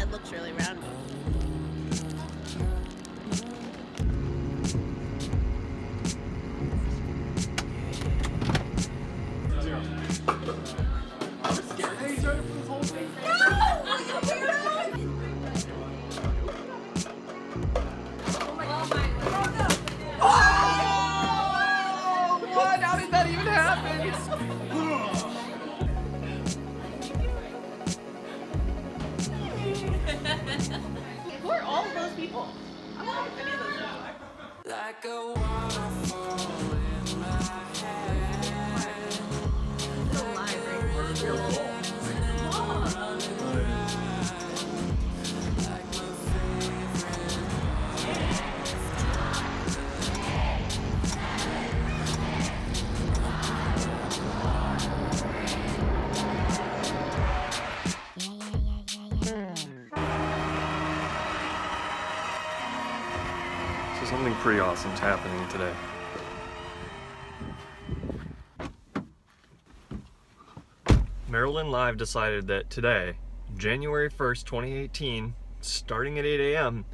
head looks really round. What? How did that even happen? Who are all of those people? I don't know if any of those people are. Like a waterfall in my head. It's alive, right? Real cool. So something pretty awesome's happening today. Maryland Live decided that today, January 1st, 2018, starting at 8 a.m.,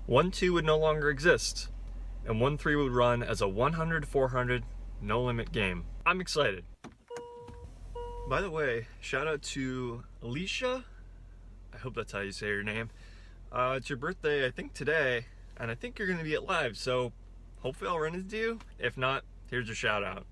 1-2 would no longer exist, and 1-3 would run as a 100-400 no-limit game. I'm excited. By the way, shout out to Alicia. I hope that's how you say your name. It's your birthday, I think, today, and I think you're going to be at Live, so hopefully I'll run into you. If not, here's your shout out.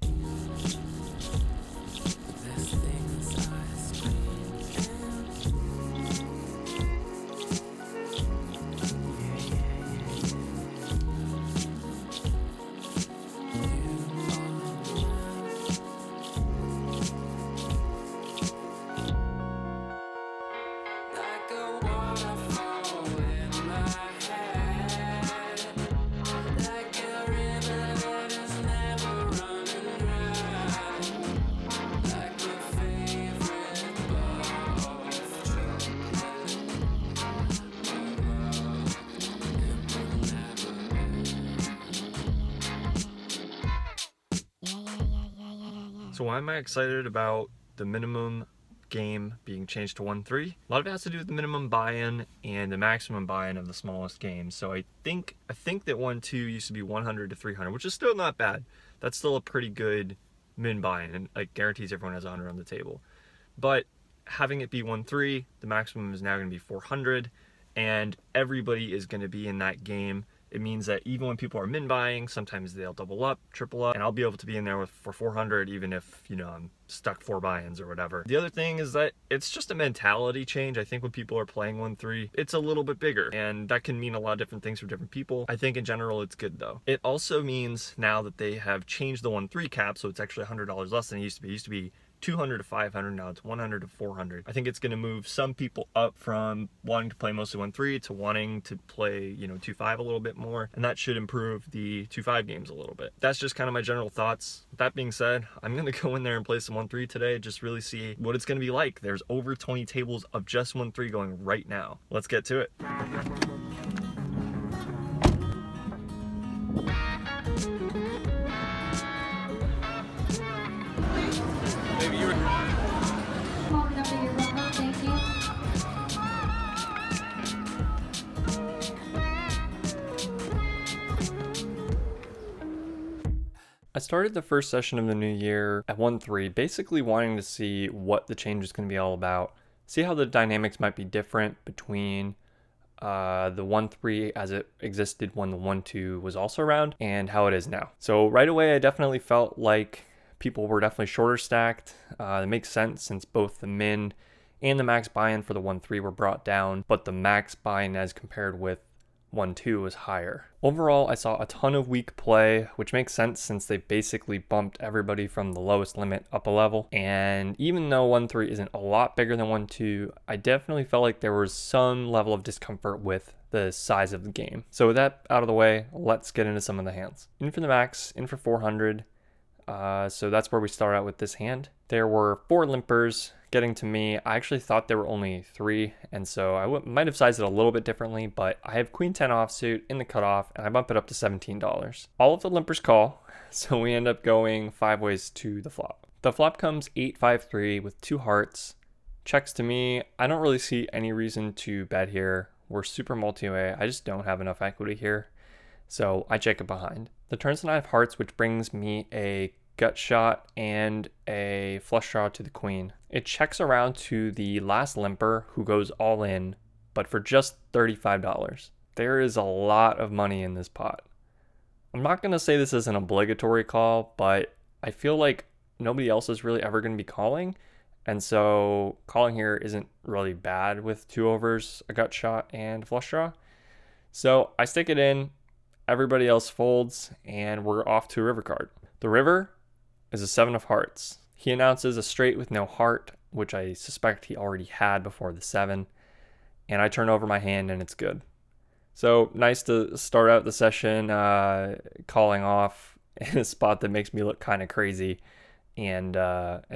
So why am I excited about the minimum game being changed to 1-3? A lot of it has to do with the minimum buy-in and the maximum buy-in of the smallest games. So I think that 1-2 used to be 100 to 300, which is still not bad. That's still a pretty good min buy-in, and like guarantees everyone has 100 on the table. But having it be 1-3, the maximum is now going to be 400, and everybody is going to be in that game. It means that even when people are min buying, sometimes they'll double up, triple up, and I'll be able to be in there for 400 even if, you know, I'm stuck 4 buy-ins or whatever. The other thing is that it's just a mentality change. I think when people are playing 1-3, it's a little bit bigger, and that can mean a lot of different things for different people. I think in general it's good though. It also means now that they have changed the 1-3 cap, so it's actually $100 less than it used to be. It used to be 200 to 500, now it's 100 to 400. I think it's going to move some people up from wanting to play mostly 1-3 to wanting to play, you know, 2-5 a little bit more, and that should improve the 2-5 games a little bit. That's just kind of my general thoughts. With that being said, I'm going to go in there and play some 1-3 today, just really see what it's going to be like. There's over 20 tables of just 1-3 going right now. Let's get to it. I started the first session of the new year at 1-3, basically wanting to see what the change is going to be all about, see how the dynamics might be different between the 1-3 as it existed when the 1-2 was also around and how it is now. So right away, I definitely felt like people were definitely shorter stacked. It makes sense since both the min and the max buy-in for the 1-3 were brought down, but the max buy-in as compared with 1-2 was higher. Overall, I saw a ton of weak play, which makes sense since they basically bumped everybody from the lowest limit up a level. And even though 1-3 isn't a lot bigger than 1-2, I definitely felt like there was some level of discomfort with the size of the game. So with that out of the way, let's get into some of the hands. In for the max, in for 400. So that's where we start out with this hand. There were 4 limpers getting to me. I actually thought there were only 3, and so I might have sized it a little bit differently, but I have queen 10 offsuit in the cutoff, and I bump it up to $17. All of the limpers call, so we end up going 5 ways to the flop. The flop comes 8-5-3 with 2 hearts, checks to me. I don't really see any reason to bet here. We're super multi-way. I just don't have enough equity here. So I check it behind. The turn's the 9 of hearts, which brings me a gut shot and a flush draw to the queen. It checks around to the last limper who goes all in, but for just $35. There is a lot of money in this pot. I'm not going to say this is an obligatory call, but I feel like nobody else is really ever going to be calling. And so calling here isn't really bad with 2 overs, a gut shot, and flush draw. So I stick it in, everybody else folds, and we're off to a river card. The river is a 7 of hearts. He announces a straight with no heart, which I suspect he already had before the 7. And I turn over my hand and it's good. So nice to start out the session calling off in a spot that makes me look kind of crazy and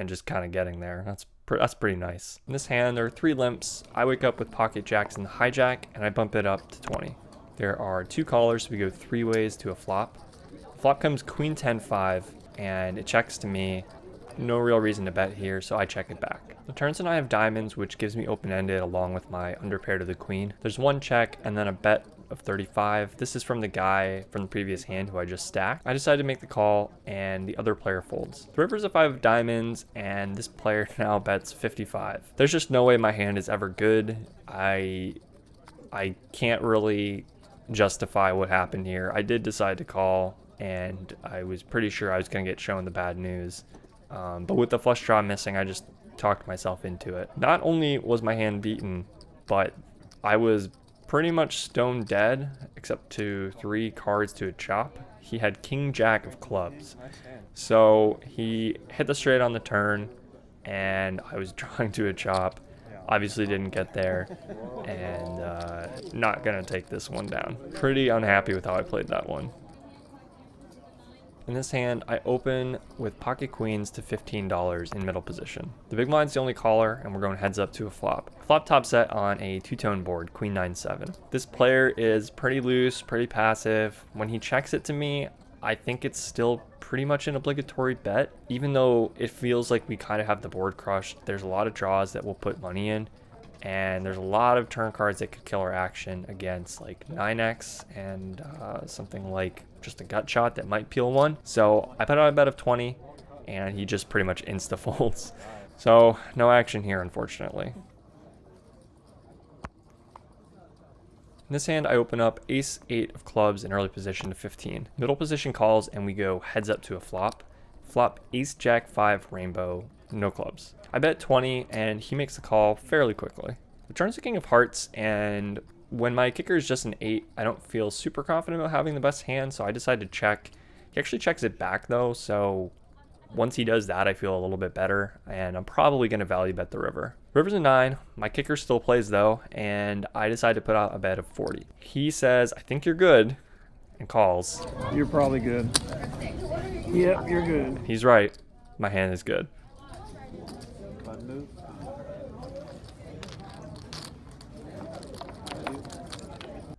just kind of getting there. That's pretty nice. In this hand, there are 3 limps. I wake up with pocket jacks and the hijack, and I bump it up to 20. There are 2 callers, so we go 3 ways to a flop. The flop comes queen 10-5, and it checks to me. No real reason to bet here, so I check it back. The turns and I have diamonds, which gives me open-ended along with my underpair to the queen. There's 1 check and then a bet of 35. This is from the guy from the previous hand who I just stacked. I decided to make the call and the other player folds. The river's a 5 of diamonds and this player now bets 55. There's just no way my hand is ever good. I can't really justify what happened here. I did decide to call and I was pretty sure I was going to get shown the bad news. But with the flush draw missing, I just talked myself into it. Not only was my hand beaten, but I was pretty much stone dead, except to 3 cards to a chop. He had king jack of clubs. So he hit the straight on the turn, and I was drawing to a chop. Obviously didn't get there, and not gonna take this one down. Pretty unhappy with how I played that one. In this hand, I open with pocket queens to $15 in middle position. The big blind's the only caller, and we're going heads up to a flop. Flop top set on a 2-tone board, queen 9-7. This player is pretty loose, pretty passive. When he checks it to me, I think it's still pretty much an obligatory bet. Even though it feels like we kind of have the board crushed, there's a lot of draws that will put money in. And there's a lot of turn cards that could kill our action against like 9x and something like just a gut shot that might peel 1. So I put out a bet of 20 and he just pretty much insta folds. So no action here, unfortunately. In this hand, I open up ace 8 of clubs in early position to 15. Middle position calls and we go heads up to a flop. Flop ace jack 5 rainbow, no clubs. I bet 20 and he makes the call fairly quickly. The turn's the king of hearts, and when my kicker is just an 8, I don't feel super confident about having the best hand, so I decide to check. He actually checks it back though, so once he does that, I feel a little bit better, and I'm probably going to value bet the river. River's a 9, my kicker still plays though, and I decide to put out a bet of 40. He says, I think you're good, and calls. You're probably good. Yep, you're good. He's right, my hand is good.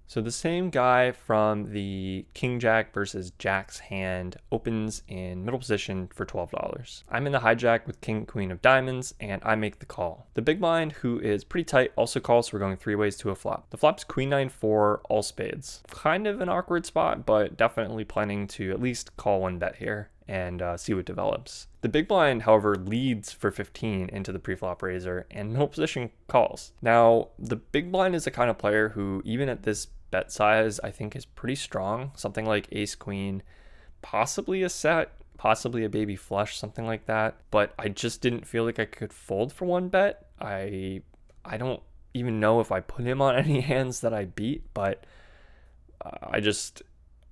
So the same guy from the King Jack versus Jack's hand opens in middle position for $12. I'm in the hijack with King Queen of diamonds and I make the call. The big blind, who is pretty tight, also calls, so we're going 3 ways to a flop. The flop's Queen 9-4 all spades. Kind of an awkward spot, but definitely planning to at least call 1 bet here and see what develops. The big blind, however, leads for 15 into the pre-flop raiser and middle position calls. Now, the big blind is the kind of player who, even at this bet size, I think is pretty strong. Something like ace queen, possibly a set, possibly a baby flush, something like that. But I just didn't feel like I could fold for 1 bet. I don't even know if I put him on any hands that I beat, but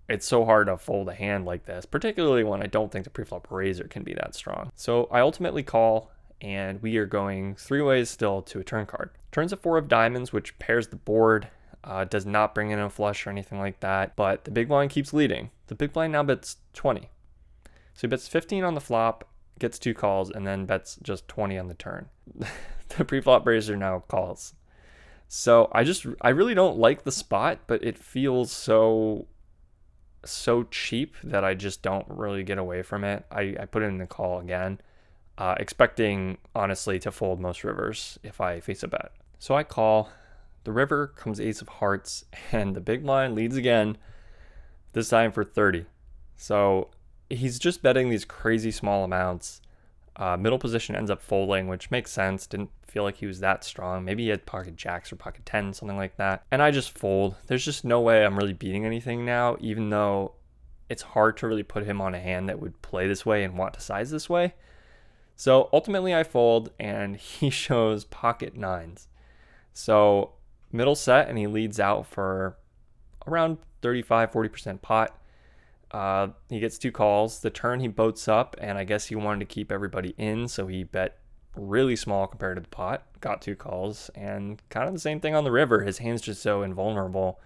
it's so hard to fold a hand like this, particularly when I don't think the preflop raiser can be that strong. So I ultimately call, and we are going 3 ways still to a turn card. Turns a 4 of diamonds, which pairs the board. Does not bring in a flush or anything like that, but the big blind keeps leading. The big blind now bets 20. So he bets 15 on the flop, gets 2 calls, and then bets just 20 on the turn. The preflop raiser now calls. So I really don't like the spot, but it feels so cheap that I just don't really get away from it. I put in the call again. expecting, honestly, to fold most rivers if I face a bet. So I call. The river comes ace of hearts, and the big blind leads again, this time for 30. So he's just betting these crazy small amounts. Middle position ends up folding, which makes sense. Didn't feel like he was that strong. Maybe he had pocket jacks or pocket 10, something like that. And I just fold. There's just no way I'm really beating anything now, even though it's hard to really put him on a hand that would play this way and want to size this way. So ultimately I fold, and he shows pocket 9s. So middle set, and he leads out for around 35-40% pot. He gets 2 calls. The turn he boats up, and I guess he wanted to keep everybody in, so he bet really small compared to the pot. Got 2 calls, and kind of the same thing on the river. His hand's just so invulnerable.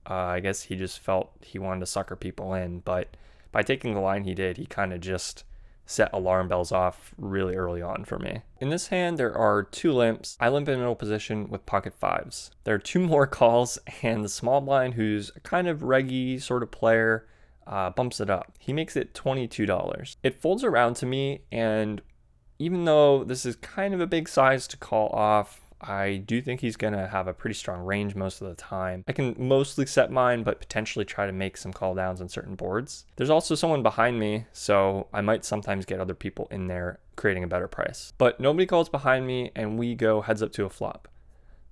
I guess he just felt he wanted to sucker people in, but by taking the line he did, he kind of just set alarm bells off really early on for me. In this hand, there are 2 limps. I limp in middle position with pocket 5s. There are 2 more calls, and the small blind, who's a kind of reggy sort of player, bumps it up. He makes it $22. It folds around to me, and even though this is kind of a big size to call off, I do think he's going to have a pretty strong range most of the time. I can mostly set mine, but potentially try to make some call downs on certain boards. There's also someone behind me, so I might sometimes get other people in there creating a better price. But nobody calls behind me, and we go heads up to a flop.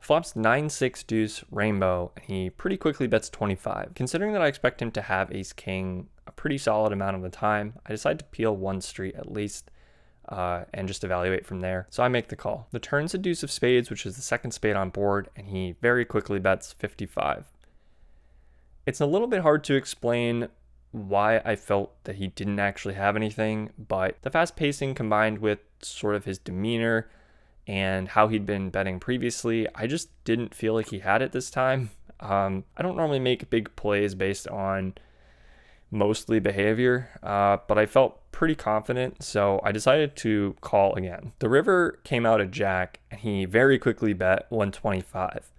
Flop's 9-6 deuce rainbow, and he pretty quickly bets 25. Considering that I expect him to have ace king a pretty solid amount of the time, I decide to peel 1 street at least, and just evaluate from there. So I make the call. The turn's a deuce of spades, which is the second spade on board, and he very quickly bets 55. It's a little bit hard to explain why I felt that he didn't actually have anything, but the fast pacing combined with sort of his demeanor and how he'd been betting previously, I just didn't feel like he had it this time. I don't normally make big plays based on mostly behavior, but I felt pretty confident, so I decided to call again. The river came out a jack, and he very quickly bet 125.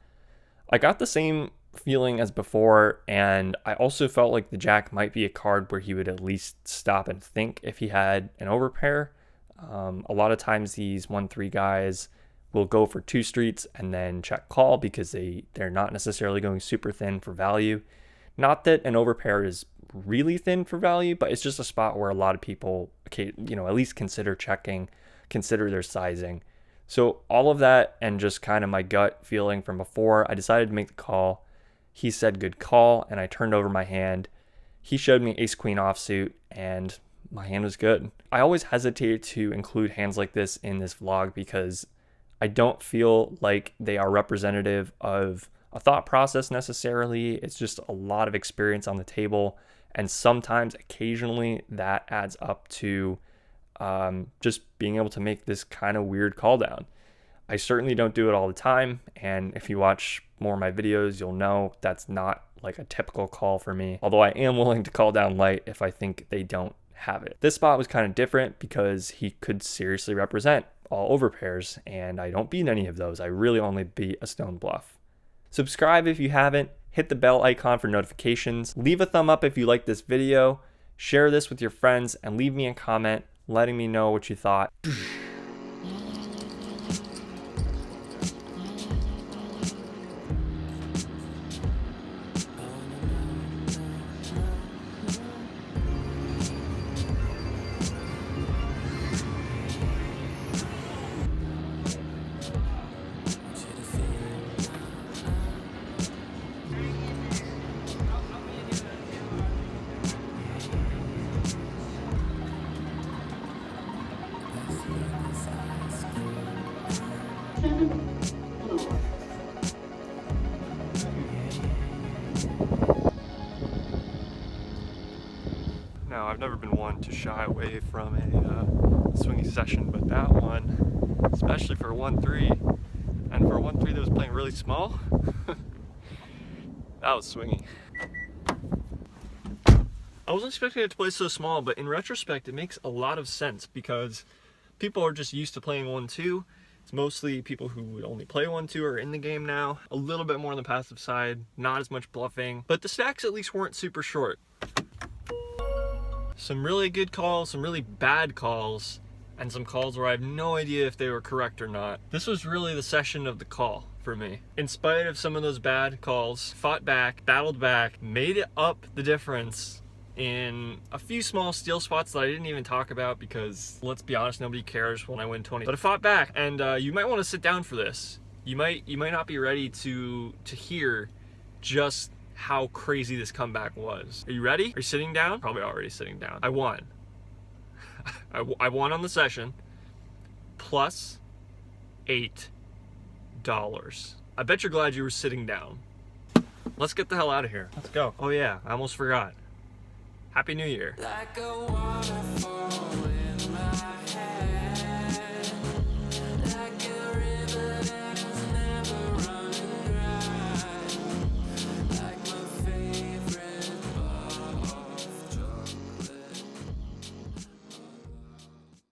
I got the same feeling as before, and I also felt like the jack might be a card where he would at least stop and think if he had an overpair. A lot of times these 1-3 guys will go for 2 streets and then check call because they're not necessarily going super thin for value. Not that an overpair is really thin for value, but it's just a spot where a lot of people, at least consider checking, consider their sizing. So all of that and just kind of my gut feeling from before, I decided to make the call. He said good call, and I turned over my hand. He showed me ace queen offsuit, and my hand was good. I always hesitate to include hands like this in this vlog because I don't feel like they are representative of a thought process necessarily. It's just a lot of experience on the table, and sometimes occasionally that adds up to just being able to make this kind of weird call down. I certainly don't do it all the time, and if you watch more of my videos, you'll know that's not like a typical call for me, although I am willing to call down light if I think they don't have it. This spot was kind of different because he could seriously represent all overpairs, and I don't beat any of those. I really only beat a stone bluff. Subscribe if you haven't, hit the bell icon for notifications, leave a thumb up if you like this video, share this with your friends, and leave me a comment letting me know what you thought. Now, I've never been one to shy away from a swingy session, but that one, especially for a 1-3, and for a 1-3 that was playing really small, that was swingy. I wasn't expecting it to play so small, but in retrospect, it makes a lot of sense because people are just used to playing 1-2. It's mostly people who would only play 1-2 are in the game now. A little bit more on the passive side, not as much bluffing, but the stacks at least weren't super short. Some really good calls, some really bad calls, and some calls where I have no idea if they were correct or not. This was really the session of the call for me. In spite of some of those bad calls, fought back, battled back, made it up the difference in a few small steal spots that I didn't even talk about because, let's be honest, nobody cares when I win 20. But I fought back, and you might want to sit down for this. You might not be ready to hear just how crazy this comeback was. Are you ready? Are you sitting down? Probably already sitting down. I won. I won on the session, plus $8. I bet you're glad you were sitting down. Let's get the hell out of here. Let's go. Oh yeah, I almost forgot. Happy New Year. Like a waterfall